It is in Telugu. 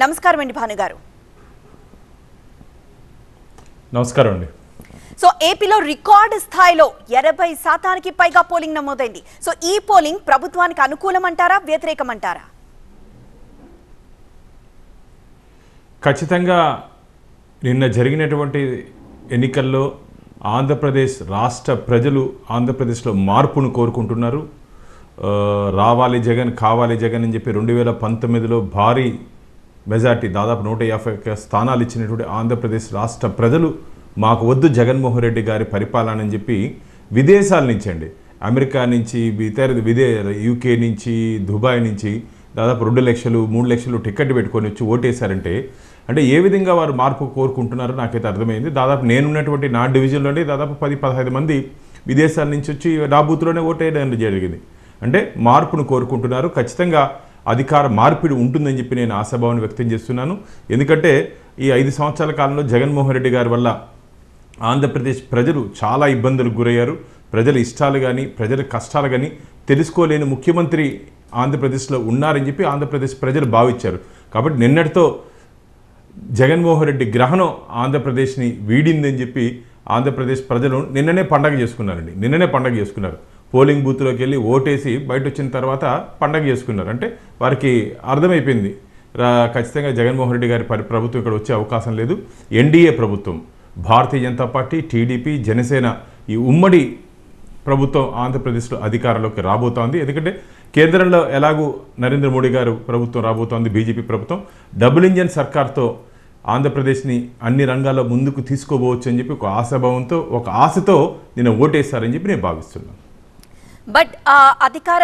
నమస్కారం అండి భాను గారు. నమస్కారం అండి. సో ఏపీలో రికార్డు స్థాయిలో 80% పైగా పోలింగ్ నమోదైంది. సో ఈ పోలింగ్ ప్రభుత్వానికి అనుకూలమంటారా, వ్యతిరేకమంటారా? ఖచ్చితంగా నిన్న జరిగినటువంటి ఎన్నికల్లో ఆంధ్రప్రదేశ్ రాష్ట్ర ప్రజలు ఆంధ్రప్రదేశ్లో మార్పును కోరుకుంటున్నారు. రావాలి జగన్, కావాలి జగన్ అని చెప్పి 2019లో భారీ మెజార్టీ దాదాపు 150 స్థానాలు ఇచ్చినటువంటి ఆంధ్రప్రదేశ్ రాష్ట్ర ప్రజలు మాకు వద్దు జగన్మోహన్ రెడ్డి గారి పరిపాలన అని చెప్పి విదేశాల నుంచి అండి, అమెరికా నుంచి, యూకే నుంచి, దుబాయ్ నుంచి దాదాపు 2 లక్షలు 3 లక్షలు టికెట్ పెట్టుకొని వచ్చి ఓటేశారంటే అంటే ఏ విధంగా వారు మార్పు కోరుకుంటున్నారో నాకైతే అర్థమైంది. దాదాపు నేనున్నటువంటి నా డివిజన్లోనే దాదాపు 10-15 మంది విదేశాల నుంచి వచ్చి నా బూత్లోనే ఓటేయడం జరిగింది. అంటే మార్పును కోరుకుంటున్నారు. ఖచ్చితంగా అధికార మార్పిడి ఉంటుందని చెప్పి నేను ఆశాభావాన్ని వ్యక్తం చేస్తున్నాను. ఎందుకంటే ఈ 5 సంవత్సరాల కాలంలో జగన్మోహన్ రెడ్డి గారి వల్ల ఆంధ్రప్రదేశ్ ప్రజలు చాలా ఇబ్బందులకు గురయ్యారు. ప్రజల ఇష్టాలు కానీ ప్రజల కష్టాలు కానీ తెలుసుకోలేని ముఖ్యమంత్రి ఆంధ్రప్రదేశ్లో ఉన్నారని చెప్పి ఆంధ్రప్రదేశ్ ప్రజలు భావించారు. కాబట్టి నిన్నటితో జగన్మోహన్ రెడ్డి గ్రహణం ఆంధ్రప్రదేశ్ని వీడిందని చెప్పి ఆంధ్రప్రదేశ్ ప్రజలు నిన్ననే పండగ చేసుకున్నారు. పోలింగ్ బూత్లోకి వెళ్ళి ఓటేసి బయట వచ్చిన తర్వాత పండగ చేసుకున్నారు. అంటే వారికి అర్థమైపోయింది ఖచ్చితంగా జగన్మోహన్ రెడ్డి గారి ప్రభుత్వం ఇక్కడ వచ్చే అవకాశం లేదు. ఎన్డీఏ ప్రభుత్వం, భారతీయ జనతా పార్టీ, టీడీపీ, జనసేన ఈ ఉమ్మడి ప్రభుత్వం ఆంధ్రప్రదేశ్లో అధికారంలోకి రాబోతోంది. ఎందుకంటే కేంద్రంలో ఎలాగూ నరేంద్ర మోడీ గారు ప్రభుత్వం రాబోతోంది, బీజేపీ ప్రభుత్వం. డబుల్ ఇంజన్ సర్కార్తో ఆంధ్రప్రదేశ్ని అన్ని రంగాల్లో ముందుకు తీసుకోబోవచ్చు అని చెప్పి ఒక ఆశాభావంతో, ఒక ఆశతో నేను ఓటేస్తారని చెప్పి నేను భావిస్తున్నాను. బట్ అధికార